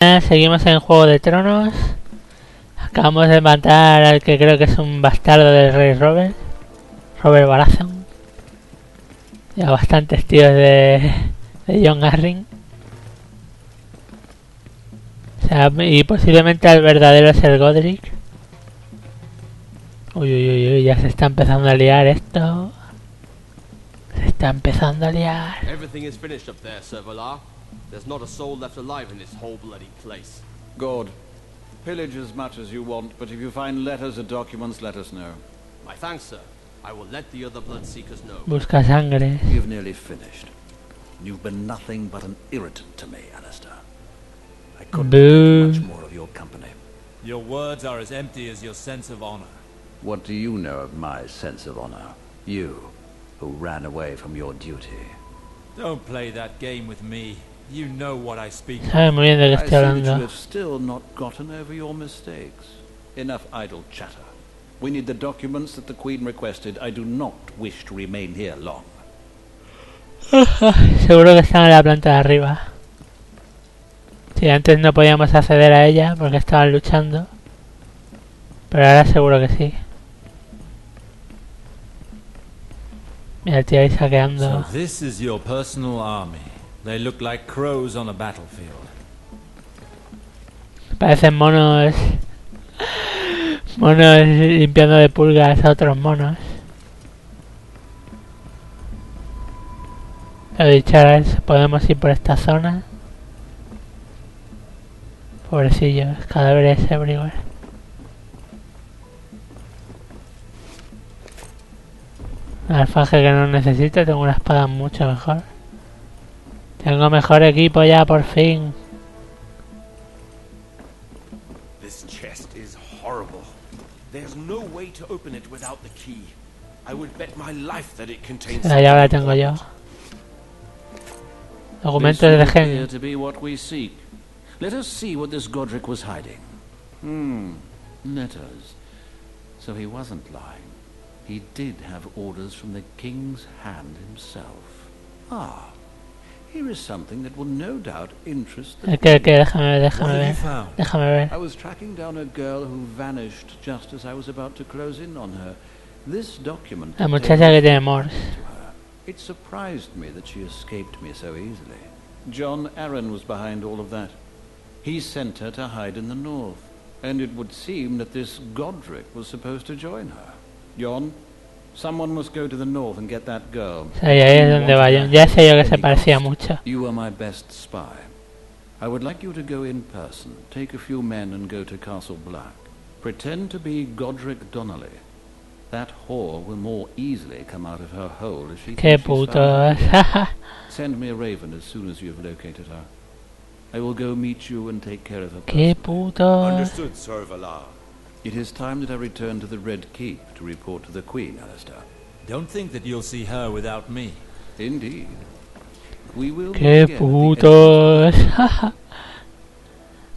Seguimos en Juego de Tronos. Acabamos de matar al que creo que es un bastardo del rey Robert Baratheon. Y a bastantes tíos de Jon Arryn. O sea, y posiblemente al verdadero Ser Godric. Uy, ya se está empezando a liar esto. Se está empezando a liar. Everything is finished up there, Sir Valar. There's not a soul left alive in this whole bloody place. Good. Pillage as much as you want, but if you find letters or documents, let us know. My thanks, sir. I will let the other bloodseekers know. Busca sangre. You've nearly finished. You've been nothing but an irritant to me, Alistair. I couldn't take much more of your company. Your words are as empty as your sense of honor. What do you know of my sense of honor? You, who ran away from your duty. Don't play that game with me. You know what I speak of. Sabe muy bien de qué I estoy see that hablando. you have still not gotten over your mistakes. Enough idle chatter. We need the documents that the Queen requested. I do not wish to remain here long. Seguro que están en la planta de arriba. Sí, antes no podíamos acceder a ella porque estaban luchando. Pero ahora seguro que sí. Mira el tío ahí saqueando. So this is your personal army. They look like crows on a battlefield. Parecen monos. Monos limpiando de pulgas a otros monos. Lo dicho, ahora podemos ir por esta zona. Pobrecillos, cadáveres everywhere. Un alfaje que no necesito, tengo una espada mucho mejor. Tengo mejor equipo ya, por fin. This chest is horrible. There's no way to open it without the key. I would bet my life that it contains. La llave la tengo yo. Documentos de gen. To be what we seek. Let us see what this Godric was hiding. Letters. So he wasn't lying. He did have orders from the king's hand himself. Here is something that will no doubt interest the Que déjame ver. I was tracking down a girl who vanished just as I was about to close in on her. This document. La muchacha que tiene Morse. It surprised me that she escaped me so easily. John Arryn was behind all of that. He sent her to hide in the north, and it would seem that this Godric was supposed to join her. John, someone must go to the north and get that girl. Sí, ahí es donde vaya. Ya sé yo que se parecía mucho. You are my best spy. I would like you to go in person, take a few men and go to Castle Black. Pretend to be Godric Donnelly. That whore will more easily come out of her hole if she Qué thinks she's putos. found me. Send me a raven as soon as you have located her. I will go meet you and take care of her. Qué putos. Understood, Sir Valar. It is time that I return to the Red Keep to report to the Queen, Alistair. Don't think that you'll see her without me. Indeed. We will Qué meet again at the putos.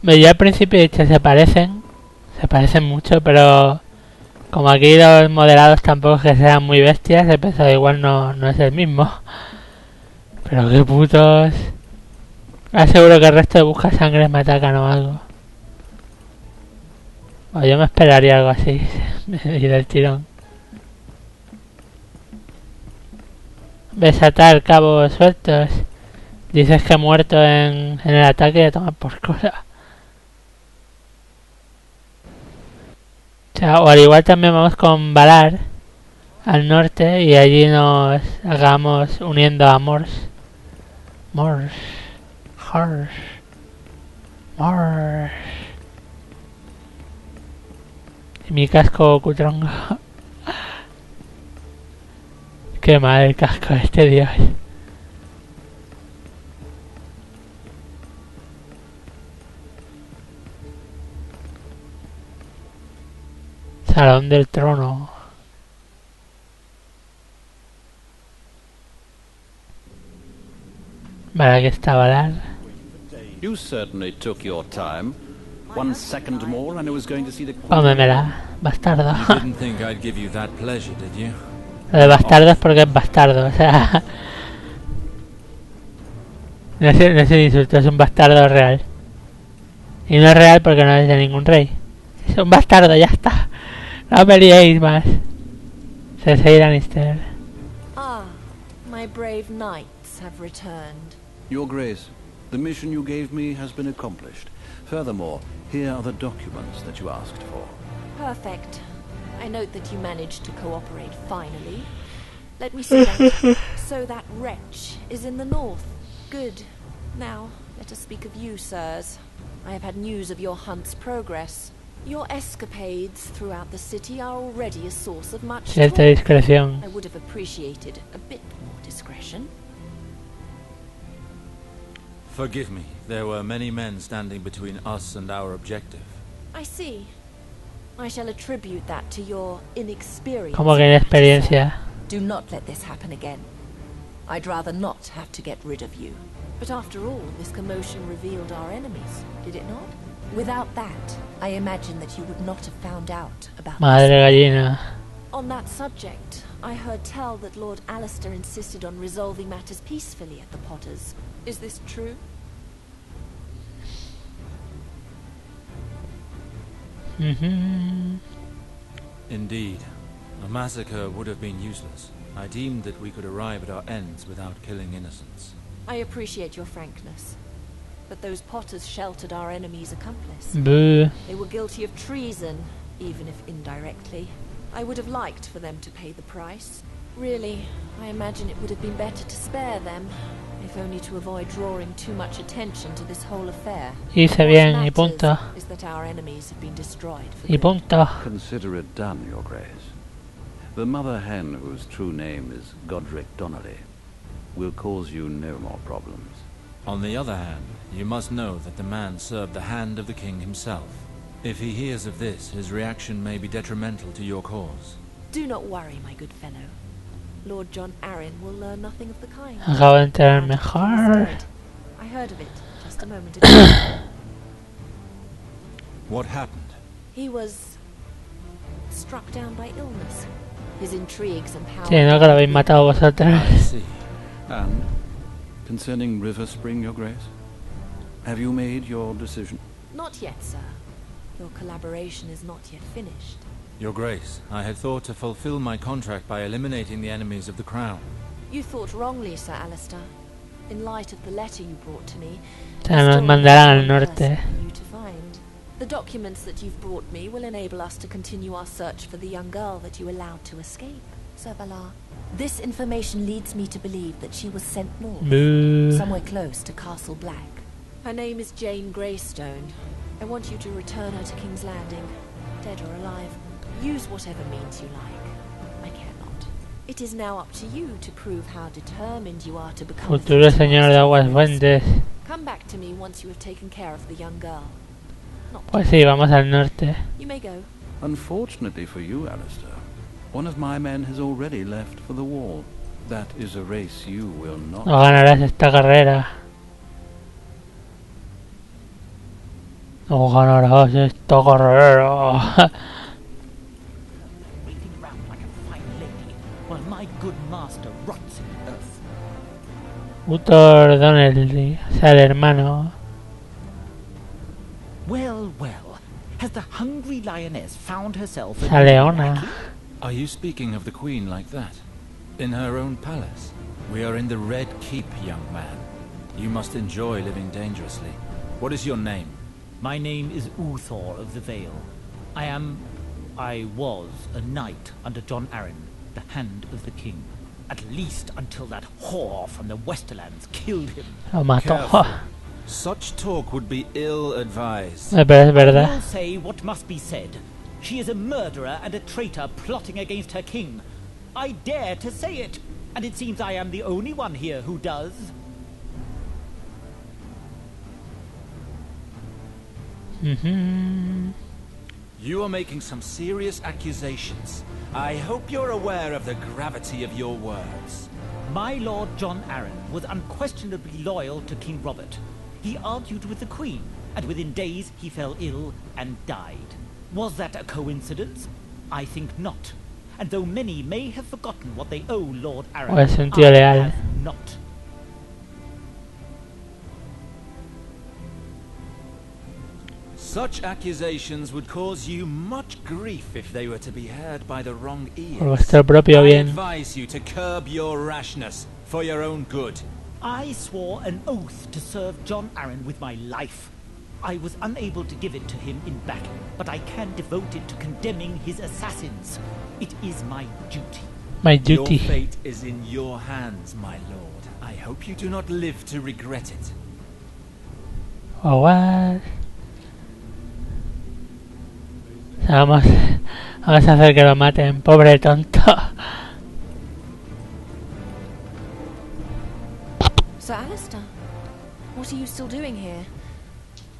Ya al principio he dicho, se parecen mucho, pero como aquí los moderados tampoco es que sean muy bestias, he pensado igual no es el mismo. Pero qué putos. Aseguro que el resto de buscasangres me atacan o algo. O yo me esperaría algo así, y del tirón. Desatar cabos sueltos. Dices que he muerto en el ataque de tomar por cola. O sea, o al igual también vamos con Valar al norte y allí nos hagamos uniendo a Morse. Y mi casco cutrongo. Qué mal el casco este, Dios. Salón del trono. Vale, aquí está Valar. You certainly took your time. 1 second more and I was going to see the Queen. Cómemela, bastardo. You didn't think I'd give you that pleasure, did you? Lo de bastardo es porque es bastardo, o sea... No es un insulto, es un bastardo real. Y no es real porque no es de ningún rey. Es un bastardo, ya está. No peleéis más. Cersei Lannister. Ah, my brave knights have returned. Your Grace, the mission you gave me has been accomplished. Furthermore, here are the documents that you asked for. Perfect. I note that you managed to cooperate finally. Let me see that. So that wretch is in the north. Good. Now, let us speak of you, sirs. I have had news of your hunt's progress. Your escapades throughout the city are already a source of much Cierta talk. discreción. I would have appreciated a bit more discretion. Forgive me. There were many men standing between us and our objective. I see. I shall attribute that to your inexperience. Como que inexperiencia. Do not let this happen again. I'd rather not have to get rid of you. But after all, this commotion revealed our enemies, did it not? Without that, I imagine that you would not have found out about Madre this. gallina. On that subject, I heard tell that Lord Alistair insisted on resolving matters peacefully at the Potters. Is this true? Indeed. A massacre would have been useless. I deemed that we could arrive at our ends without killing innocents. I appreciate your frankness. But those Potters sheltered our enemy's accomplice. Boo. They were guilty of treason, even if indirectly. I would have liked for them to pay the price. Really, I imagine it would have been better to spare them, if only to avoid drawing too much attention to this whole affair. Hice What bien, y matters punto. is that our enemies have been destroyed for Y good. punto. Consider it done, Your Grace. The mother hen, whose true name is Godric Donnelly, will cause you no more problems. On the other hand, you must know that the man served the hand of the king himself. If he hears of this, his reaction may be detrimental to your cause. Do not worry, my good fellow. Lord John Arryn will learn nothing of the kind. Acabo de enterar Now that he is mejor. dead. I heard of it just a moment ago. What happened? He was struck down by illness. His intrigues and power. Sí, no que lo habéis matado vosotros. I see. And concerning River Spring, Your Grace, have you made your decision? Not yet, sir. Your collaboration is not yet finished. Your Grace, I had thought to fulfill my contract by eliminating the enemies of the crown. You thought wrongly, Sir Alistair. In light of the letter you brought to me, O sea, nos mandarán al norte. you to find. The documents that you've brought me will enable us to continue our search for the young girl that you allowed to escape, Sir Valar. This information leads me to believe that she was sent north, Boo. somewhere close to Castle Black. Her name is Jane Greystone. I want you to return her to King's Landing, dead or alive. Use whatever means you like. I care not. It is now up to you to prove how determined you are to become a Futuro future señor de Aguas Fuentes. Come back to me once you have taken care of the young girl. Not Pues sí, vamos al norte. You may go. Unfortunately for you, Alistair, one of my men has already left for the wall. That is a race you will not. No ganarás esta carrera. No ganarás esta carrera. Waiting around like a fine lady while my good master rots in the earth. Uthor Donnelly, o sea, el hermano. Well, well. Has the hungry lioness found herself a Esa leona. lackey? Are you speaking of the Queen like that? In her own palace? We are in the Red Keep, young man. You must enjoy living dangerously. What is your name? My name is Uthor of the Vale. I was a knight under John Arryn, the Hand of the King. At least until that whore from the Westerlands killed him. Lo mató. Careful. Such talk would be ill-advised. Pero es verdad. I will say what must be said. She is a murderer and a traitor plotting against her king. I dare to say it, and it seems I am the only one here who does. You are making some serious accusations. I hope you're aware of the gravity of your words. My Lord John Arryn was unquestionably loyal to King Robert. He argued with the Queen, and within days he fell ill and died. Was that a coincidence? I think not. And though many may have forgotten what they owe Lord Arryn, O es un tío I leal. have not. Such accusations would cause you much grief if they were to be heard by the wrong ears. Por vuestro propio I bien. advise you to curb your rashness for your own good. I swore an oath to serve John Arryn with my life. I was unable to give it to him in battle, but I can devote it to condemning his assassins. It is my duty. My duty. Your fate is in your hands, my lord. I hope you do not live to regret it. Oh, what? Vamos a hacer que lo maten, pobre tonto. Sir Alistair, what are you still doing here?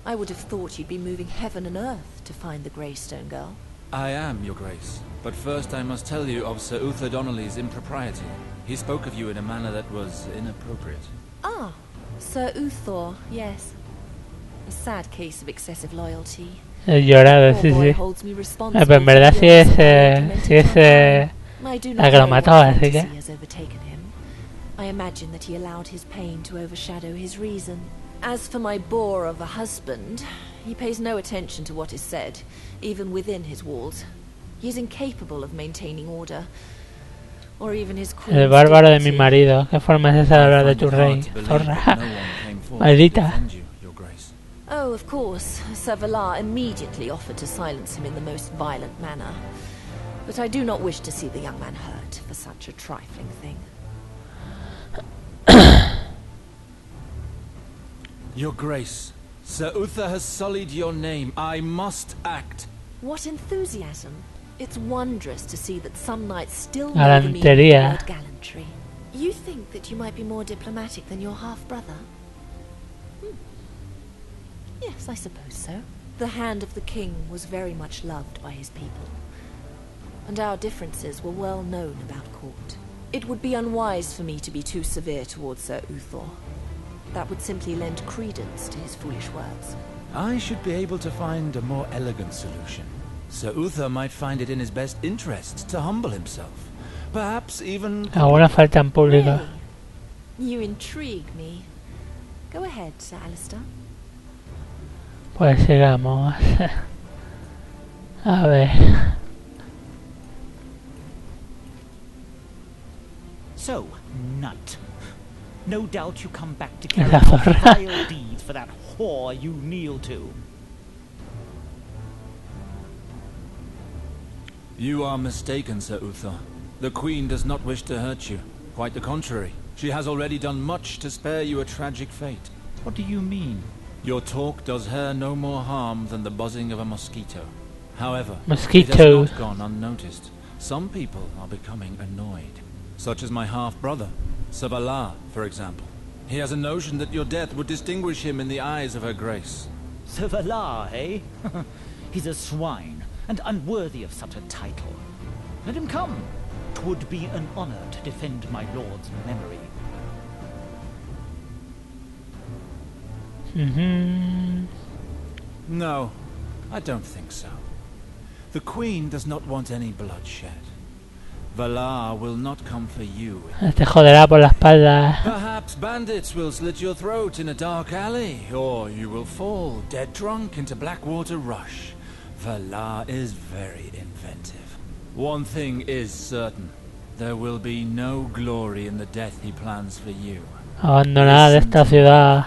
I would have thought you'd be moving heaven and earth to find the Greystone girl. I am, your grace. But first I must tell you of Sir Uther Donnelly's impropriety. He spoke of you in a manner that was inappropriate. Ah, Sir Uthor, yes. A sad case of excessive loyalty. He llorado, sí, sí. Pero en verdad sí es la que lo mató, así que... I imagine that he allowed his pain to overshadow his reason. As for my bore of a husband, he pays no attention to what is said, even within his walls. He is incapable of maintaining order, or even his queen's El bárbaro de mi marido. ¿Qué forma es esa de hablar de tu rey? Zorra. Maldita. Oh, of course. Sir Valar immediately offered to silence him in the most violent manner. But I do not wish to see the young man hurt for such a trifling thing. Your grace, Sir Uther has sullied your name. I must act. What enthusiasm! It's wondrous to see that some knights still know the meaning of word gallantry. You think that you might be more diplomatic than your half-brother? Yes, I suppose so. The hand of the king was very much loved by his people, and our differences were well known about court. It would be unwise for me to be too severe towards Sir Uthor. That would simply lend credence to his foolish words. I should be able to find a more elegant solution. Sir Uther might find it in his best interest to humble himself. Perhaps even... Alguna falta en público. Really? You intrigue me. Go ahead, Sir Alistair. Pues sigamos. A ver. So, nut. No doubt you come back to carry out vile deeds for that whore you kneel to. You are mistaken, Sir Uther. The Queen does not wish to hurt you. Quite the contrary. She has already done much to spare you a tragic fate. What do you mean? Your talk does her no more harm than the buzzing of a mosquito. However, Mosquito. it has not gone unnoticed. Some people are becoming annoyed. Such as my half-brother, Sir Valar, for example. He has a notion that your death would distinguish him in the eyes of her grace. Sir Valar, eh? He's a swine, and unworthy of such a title. Let him come. 'Twould be an honor to defend my lord's memory. No, I don't think so. The Queen does not want any bloodshed. Valar will not come for you. Te joderá por la espalda. Perhaps bandits will slit your throat in a dark alley, or you will fall dead drunk into Blackwater Rush. Valar is very inventive. One thing is certain. There will be no glory in the death he plans for you. Abandonada de esta ciudad.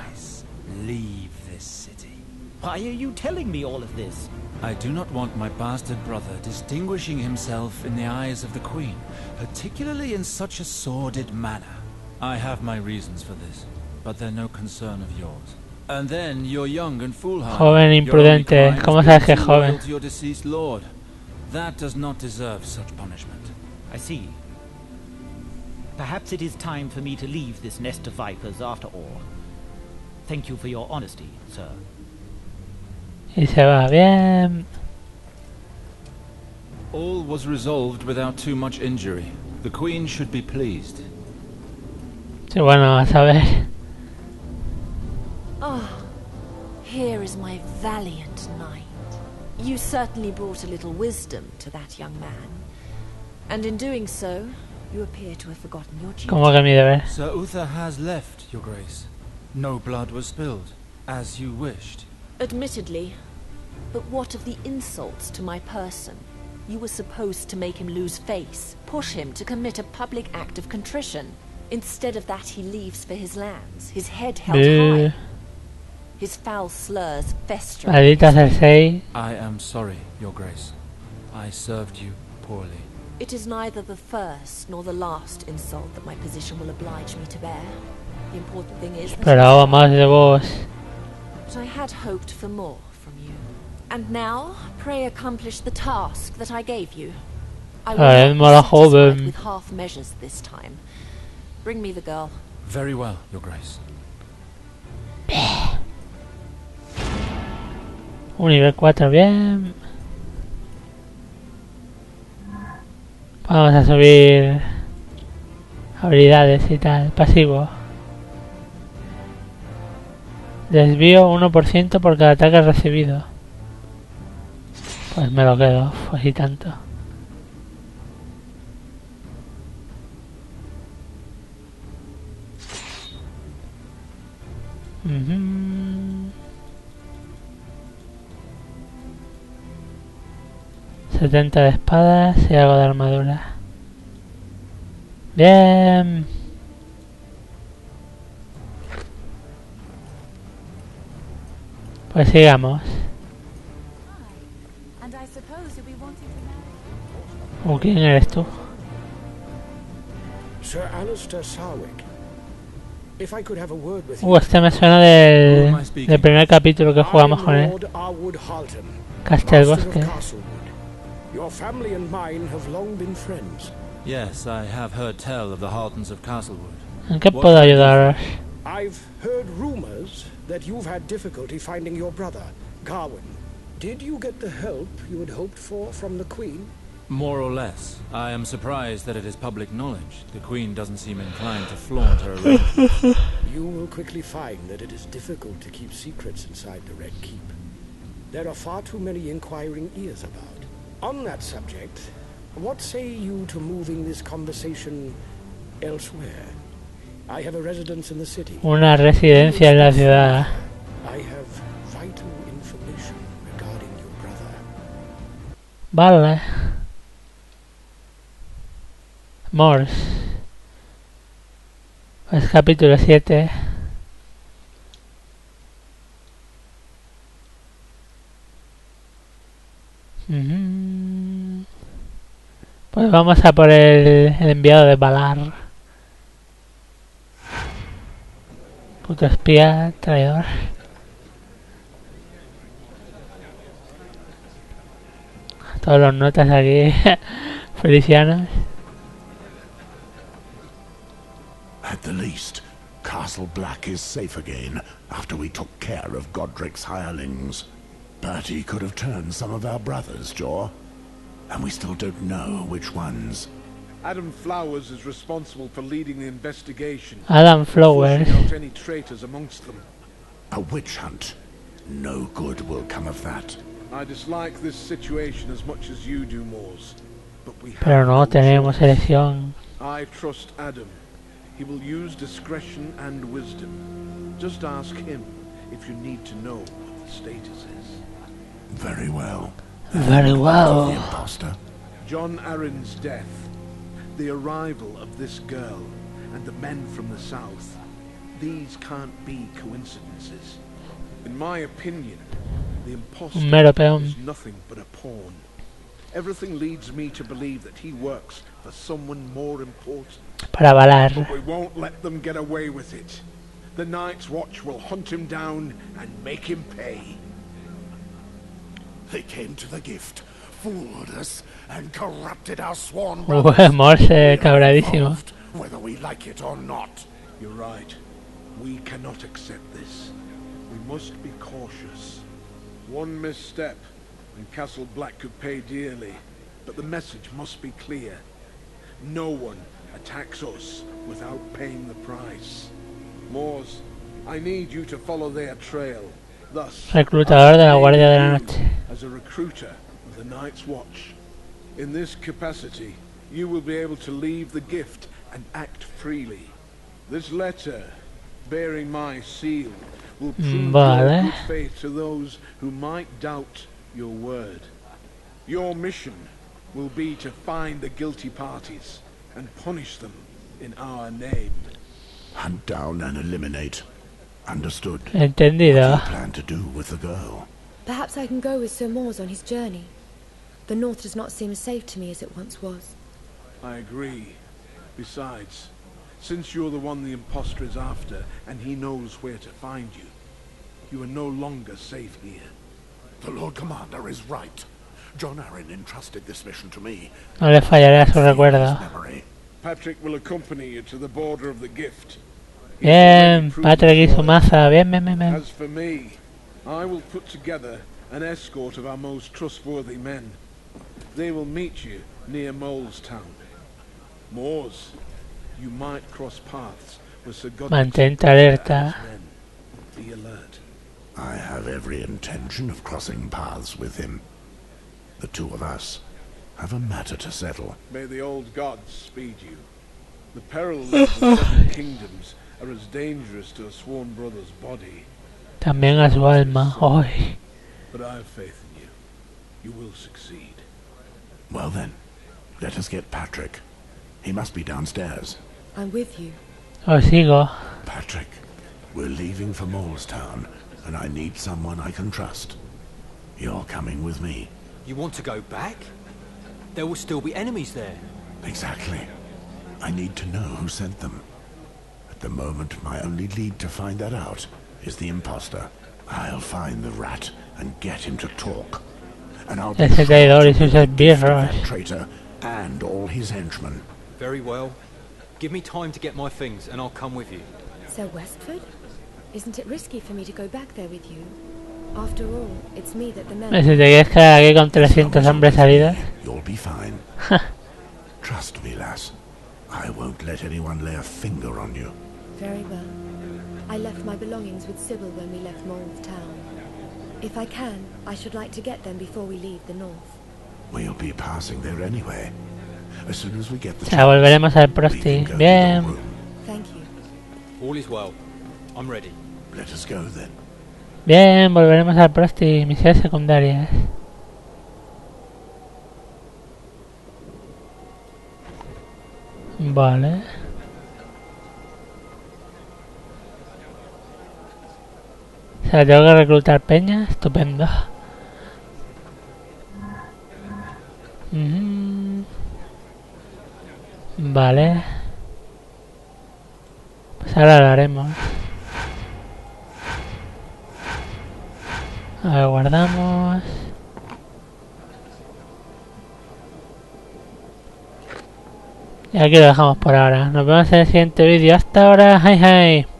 Leave this city. Why are you telling me all of this? I do not want my bastard brother distinguishing himself in the eyes of the Queen, particularly in such a sordid manner. I have my reasons for this, but they're no concern of yours. And then you're young and foolhardy. Joven imprudente. ¿Cómo sabes que es joven? To your deceased lord. That does not deserve such punishment. I see. Perhaps it is time for me to leave this nest of vipers after all. Thank you for your honesty, sir. Y se va bien. All was resolved without too much injury. The Queen should be pleased. Sí, bueno, a saber. Oh, here is my valiant knight. You certainly brought a little wisdom to that young man. And in doing so, you appear to have forgotten your duty. Como que mi deber. Sir Uther has left, your grace. No blood was spilled, as you wished. Admittedly, But what of the insults to my person? You were supposed to make him lose face, push him to commit a public act of contrition. Instead of that, he leaves for his lands, his head held high. His foul slurs festering. Maldita Cersei. I am sorry, Your Grace. I served you poorly. It is neither the first nor the last insult that my position will oblige me to bear. The important thing is that Esperaba más de vos. I had hoped for more from you. And now, pray accomplish the task that I gave you. I will not be satisfied with half measures this time. Bring me the girl. Very well, Your Grace. Un nivel 4, bien. Vamos a subir habilidades y tal, pasivo. Desvío 1% por cada ataque recibido. Pues me lo quedo, pues y tanto. Uh-huh. 70 de espadas y algo de armadura. Bien. Pues sigamos. ¿Quién eres tú? Sir Alistair Sarwick. If I could have a word with Este me suena del primer capítulo que jugamos con él. Castelbosque. Your family and mine have long been friends. Yes, I have heard tell of the Haltons of Castlewood. ¿En qué puedo ayudaros? I've heard rumors that you've had difficulty finding your brother, Gawain. Did you get the help you had hoped for from the Queen? More or less. I am surprised that it is public knowledge. The Queen doesn't seem inclined to flaunt her arrangements. You will quickly find that it is difficult to keep secrets inside the Red Keep. There are far too many inquiring ears about. On that subject, what say you to moving this conversation elsewhere? I have a residence in the city. Una residencia en la ciudad. I have vital information regarding your brother. Vale. Morse. Pues capítulo 7. Pues vamos a por el enviado de Valar. Puto espía, traidor. Todos los notas aquí felicianos. At the least, Castle Black is safe again after we took care of Godric's hirelings. But he could have turned some of our brothers, Jaw. And we still don't know which ones. Adam Flowers is responsible for leading the investigation. Adam Flowers. Out any traitors amongst them. A witch hunt. No good will come of that. I dislike this situation as much as you do, Moors. But we have Pero no tenemos elección. I trust Adam. He will use discretion and wisdom. Just ask him if you need to know what the status is. Very well. Very well. The imposter. John Arryn's death, the arrival of this girl, and the men from the south. These can't be coincidences. In my opinion, the imposter is nothing but a pawn. Everything leads me to believe that he works for someone more important. Para Valar. But we won't let them get away with it. The Night's Watch will hunt him down and make him pay. They came to the gift, fooled us, and corrupted our sworn brothers. Morse cabradísimo. Whether we like it or not. You're right. We cannot accept this. We must be cautious. One misstep, and Castle Black could pay dearly. But the message must be clear. No one attacks us without paying the price. Moors, I need you to follow their trail. Thus, Reclutador de la Guardia de la Noche. as a recruiter of the Night's Watch. In this capacity, you will be able to leave the gift and act freely. This letter, bearing my seal, will prove your good faith to those who might doubt your word. Your mission will be to find the guilty parties and punish them in our name. Hunt down and eliminate. Understood. Entendido. What do you plan to do with the girl? Perhaps I can go with Sir Mors on his journey. The North does not seem as safe to me as it once was. I agree. Besides, since you're the one the impostor is after, and he knows where to find you, you are no longer safe here. The Lord Commander is right. John Arryn entrusted this mission to me. No le fallaré a su recuerdo. Memory. Patrick will accompany you to the border of the gift. Bien, Patrick y su maza. Bien, bien, bien, bien. As for me, I will put together an escort of our most trustworthy men. They will meet you near Molestown. Mors, you might cross paths with Sir Godric's Mantente alerta. men. Be alert. I have every intention of crossing paths with him. The two of us have a matter to settle. May the old gods speed you. The perils of the Seven Kingdoms are as dangerous to a sworn brother's body. También a su alma. Ay. But I have faith in you. You will succeed. Well then, let us get Patrick. He must be downstairs. I'm with you. Os sigo. Patrick, we're leaving for Molestown, and I need someone I can trust. You're coming with me. You want to go back? There will still be enemies there. Exactly. I need to know who sent them. At the moment, my only lead to find that out is the imposter. I'll find the rat and get him to talk. And I'll be Ese traidor y sus that esbirros. traitor and all his henchmen. Very well. Give me time to get my things and I'll come with you. Sir Westford? Isn't it risky for me to go back there with you? After all, it's me that the men... Si te quieres quedar aquí con 300 hombres salidos. You'll be fine. Trust me, lass. I won't let anyone lay a finger on you. Very well. I left my belongings with Sybil when we left Mole's town. If I can, I should like to get them before we leave the North. We'll be passing there anyway. As soon as we get the O sea, volveremos al Prosti. Bien. Thank you. All is well. I'm ready. Let us go then. Bien, volveremos al Prosti. Misiones secundarias. Vale. O sea, tengo que reclutar peña. Estupendo. Vale. Pues ahora lo haremos. A ver, guardamos. Y aquí lo dejamos por ahora. Nos vemos en el siguiente vídeo. Hasta ahora. Hi, hi.